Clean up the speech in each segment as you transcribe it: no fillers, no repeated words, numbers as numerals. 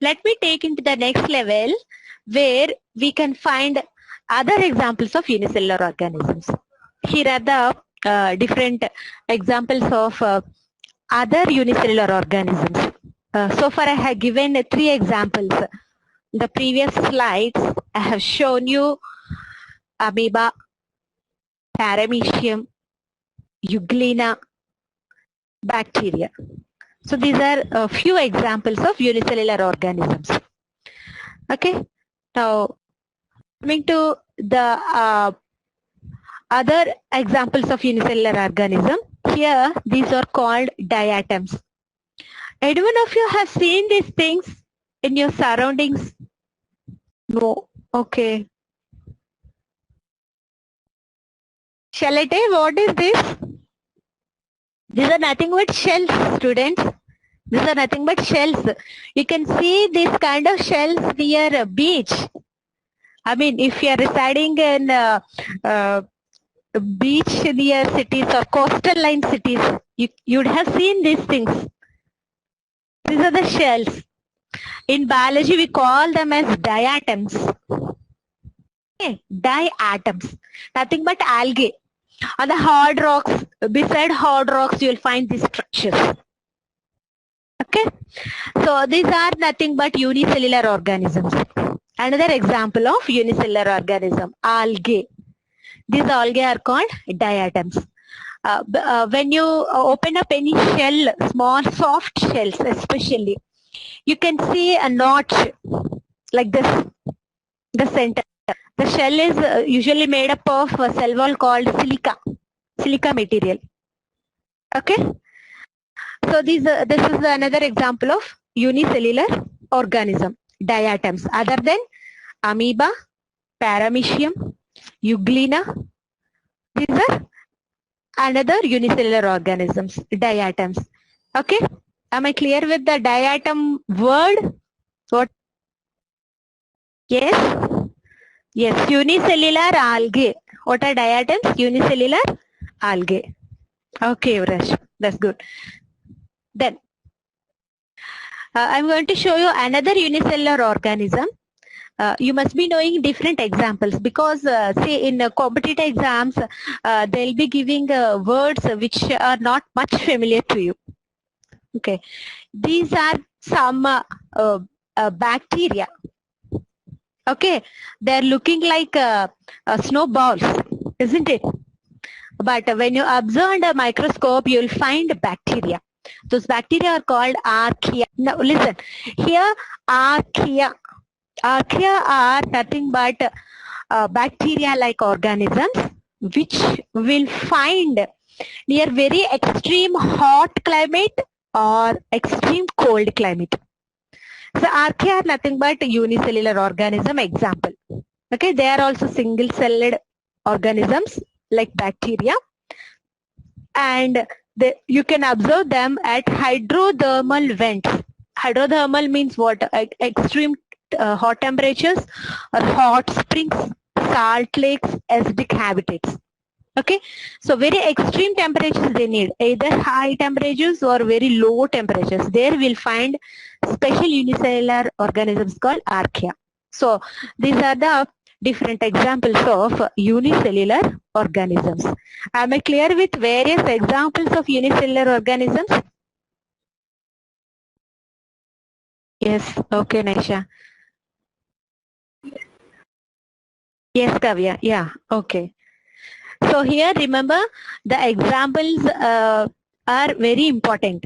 Let me take into the next level where we can find other examples of unicellular organisms. Here are the different examples of other unicellular organisms. So far I have given 3 examples. In the previous slides, I have shown you amoeba, paramecium, euglena, bacteria. So these are a few examples of unicellular organisms. Okay. Now coming to the other examples of unicellular organism, here these are called diatoms. Anyone of you have seen these things in your surroundings? No. Okay. Shall I tell what is this? These are nothing but shells, students. These are nothing but shells. You can see these kind of shells near a beach. I mean, if you are residing in beach near cities or coastal line cities, you'd have seen these things. These are the shells. In biology, we call them as diatoms. Okay, diatoms. Nothing but algae. On the hard rocks, beside hard rocks, you will find these structures. Okay, so these are nothing but unicellular organisms. Another example of unicellular organism, algae. These algae are called diatoms. When you open up any shell, small soft shells especially, you can see a notch like this, the center. The shell is usually made up of a cell wall called silica material. Okay. So this is another example of unicellular organism, diatoms. Other than amoeba, paramecium, euglena, these are another unicellular organisms, diatoms. Okay. Am I clear with the diatom word? What? Yes. Yes, unicellular algae. What are diatoms? Unicellular algae. Okay, Urash, that's good. Then, I'm going to show you another unicellular organism. You must be knowing different examples because say in competitive exams, they'll be giving words which are not much familiar to you. Okay, these are some bacteria. Okay, they're looking like snowballs, isn't it? But when you observe under a microscope, you'll find bacteria. Those bacteria are called archaea. Now listen, here archaea. Archaea are nothing but bacteria-like organisms which will find near very extreme hot climate or extreme cold climate. So archaea are nothing but unicellular organism example. Okay, they are also single-celled organisms like bacteria, and you can observe them at hydrothermal vents. Hydrothermal means what? Extreme hot temperatures or hot springs, salt lakes, acidic habitats. Okay, so very extreme temperatures they need, either high temperatures or very low temperatures. There we'll find special unicellular organisms called archaea. So these are the different examples of unicellular organisms. Am I clear with various examples of unicellular organisms? Yes, okay, Naisha. Yes, Kavya, yeah, okay. So here remember the examples are very important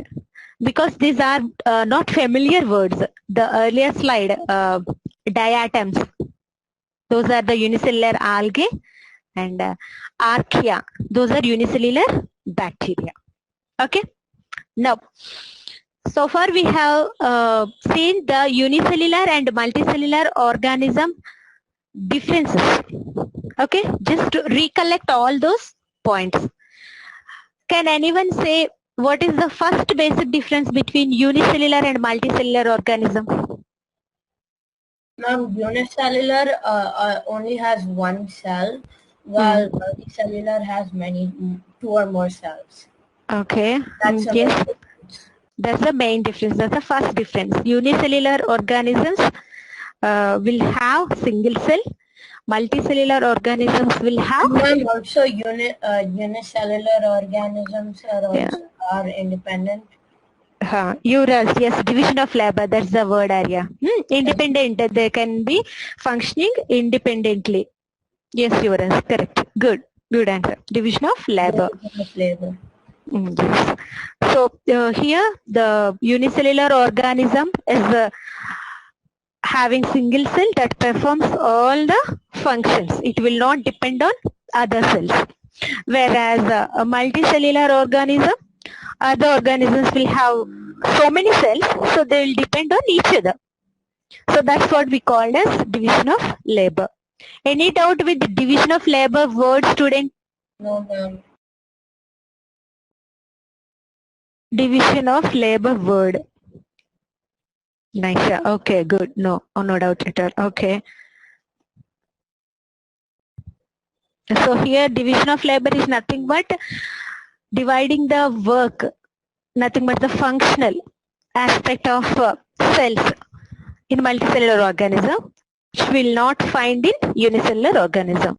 because these are not familiar words. The earlier slide, diatoms, those are the unicellular algae, and archaea, those are unicellular bacteria. Okay. Now, so far we have seen the unicellular and multicellular organism differences. Okay, just to recollect all those points. Can anyone say what is the first basic difference between unicellular and multicellular organism? Ma'am, unicellular only has one cell, while multicellular has two or more cells. Okay. That's Yes. That's the main difference. That's the first difference. Unicellular organisms will have single cell. Multicellular organisms will have. Ma'am, also unicellular organisms are independent. URAS, yes, division of labor, that's the word area. Independent, they can be functioning independently. Yes, URAS, correct. Good answer. Division of labor. Division of labor. Yes. So here the unicellular organism is having single cell that performs all the functions. It will not depend on other cells. Whereas a multicellular organism, other organisms will have so many cells, so they will depend on each other. So that's what we call as division of labor. Any doubt with division of labor word, student? No, ma'am. Division of labor word. Nice. Okay, good. No doubt at all. Okay. So here division of labor is nothing but dividing the work, nothing but the functional aspect of cells in multicellular organism, which will not find in unicellular organism.